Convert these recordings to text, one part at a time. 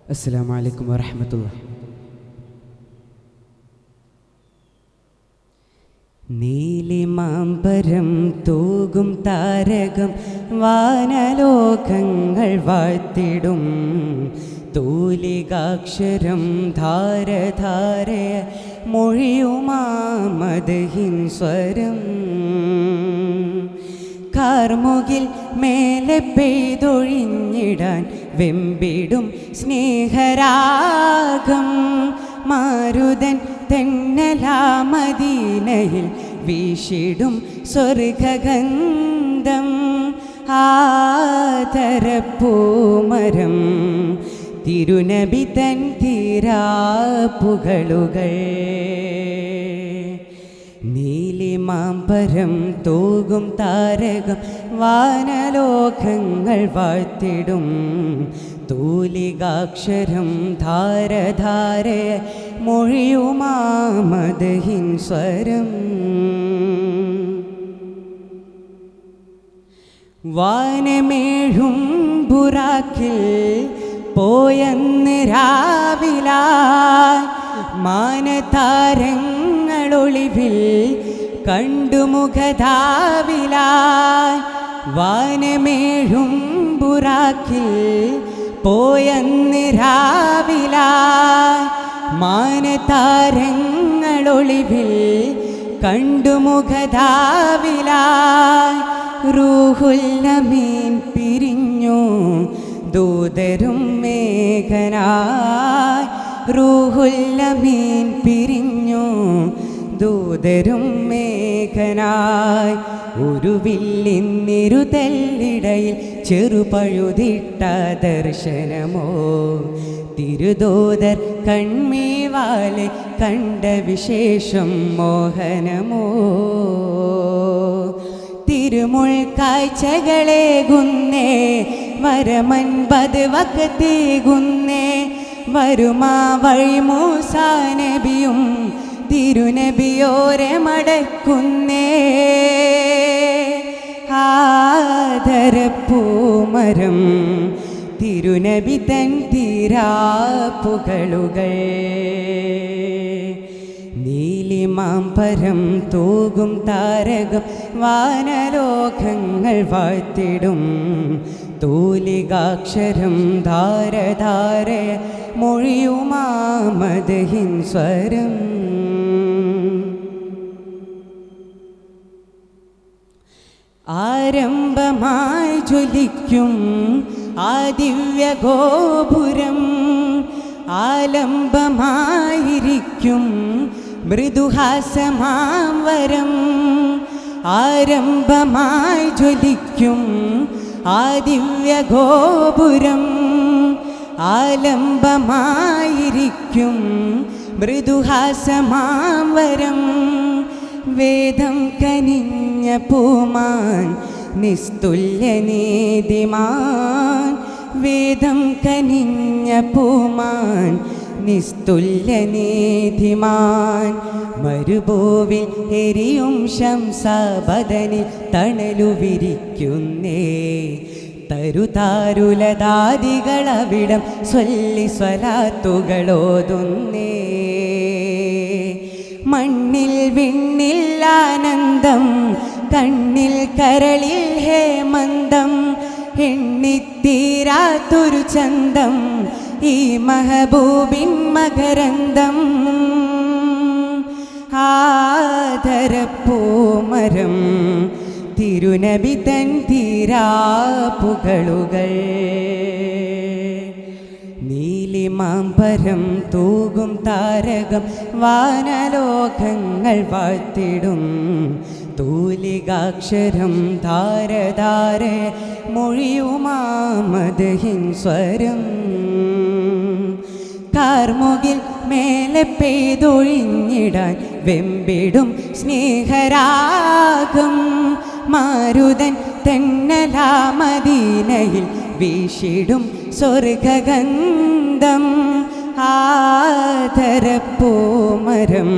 അസ്സലാമു അലൈക്കും വറഹ്മത്തുള്ളാഹി. നീലിമാമ്പരം തൂകും താരകം വാനലോകങ്ങൾ വാഴ്ത്തിടും തൂലികാക്ഷരം ധാരധാരയ മൊഴിയുമാമദ്ഹിൻ സ്വരം കാർമുകിൽ മേലെ പെയ്തൊഴിഞ്ഞിടാൻ വെമ്പിടും സ്നേഹരാഗം മാരുതൻ തെന്നലാമദീനയിൽ വീശിടും സ്വർഗഗന്ധം ആദരപ്പൂമരം തിരുനബി തൻ തീരാപ്പുകളുകൾ നീലിമാമ്പരം തൂകും താരകം വാനലോകങ്ങൾ വാഴ്ത്തിടും തൂലികാക്ഷരം ധാരധാരയ മൊഴിയുമാമദ്ഹിൻ സ്വരം വാനമേഴും ബുറാക്കിൽ പോയെന്ന് രാവിലായി മാനതാരങ്ങളൊളിവിൽ കണ്ടുമുഖധാവിലായി വാനമേഴും ബുറാക്കിൽ പോയെന്ന് രാവിലായി മാനതാരങ്ങളൊളിവിൽ കണ്ടുമുഖധാവിലായി റൂഹുൽ അമീൻ പിരിഞ്ഞു ദൂതരും മേഘനായി റൂഹുൽ അമീൻ പിരിഞ്ഞു ദൂതരും മേഘനായി ഒരു വില്ലിന്നിരുതല്ലിടയിൽ ചെറുപഴുതിട്ട ദർശനമോ തിരുദൂതർ കൺമീവാലെ കണ്ട വിശേഷം മോഹനമോ തിരുമുൾ കാഴ്ചകളേകുന്നേ വരമൻപത് വക്കത്തേകുന്നേ വരുമാ വഴി മൂസാ നബിയും തിരുനബിയോരെ മടക്കുന്നേ ആദരപ്പൂമരം തിരുനബി തൻ തീരാപ്പുകളുകൾ നീലിമാമ്പരം തൂകും താരകം വാനലോകങ്ങൾ വാഴ്ത്തിടും തൂലികാക്ഷരം ധാരധാരയ മൊഴിയുമാമദ്ഹിൻ സ്വരം ആരംഭമായി ജ്വലിക്കും ആ ദിവ്യ ഗോപുരം ആലംബമായിരിക്കും മൃദുഹാസമാം വരം ആരംഭമായി ജ്വലിക്കും ആ ദിവ്യ ഗോപുരം ആലംബമായിരിക്കും മൃദുഹാസമാം വരം വേദം കനിഞ്ഞ പൂമാൻ നിസ്തുല്യനീതിമാൻ വേദം കനിഞ്ഞ പൂമാൻ നിസ്തുല്യനീതിമാൻ മരുഭൂവിൽ എരിയും ശംസബദനിൽ തണലു വിരിക്കുന്നേ തരുതാരുലതാദികളവിടം സ്വല്ലി സ്വലാത്തുകളോതുന്നേ മണ്ണിൽ വിണ്ണിൽ ആനന്ദം കണ്ണിൽ കരളിൽ ഹേമന്തം എണ്ണിത്തീരാത്തൊരു ചന്തം ഈ മഹബൂബിൻ മകരന്തം ആദരപ്പൂമരം തിരുനബി തൻ തീരാപ്പുകളുകൾ നീലിമാമ്പരം തൂകും താരകം വാനലോകങ്ങൾ വാഴ്ത്തിടും തൂലികാക്ഷരം ധാരധാരയ മൊഴിയുമാമദ്ഹിൻ സ്വരം കാർമുകിൽ മേലെ പെയ്തൊഴിഞ്ഞിടാൻ വെമ്പിടും സ്നേഹരാഗം മാരുതൻ തെന്നലാമദീനയിൽ വീശിടും സ്വർഗഗന്ധം ആദരപ്പൂമരം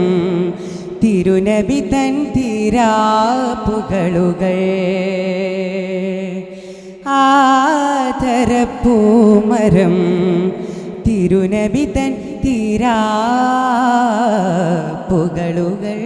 തിരുനബി തൻ തീരാപ്പുകളുകൾ ആദരപ്പൂമരം തിരുനബി തൻ തീരാ പുകളുകൾ.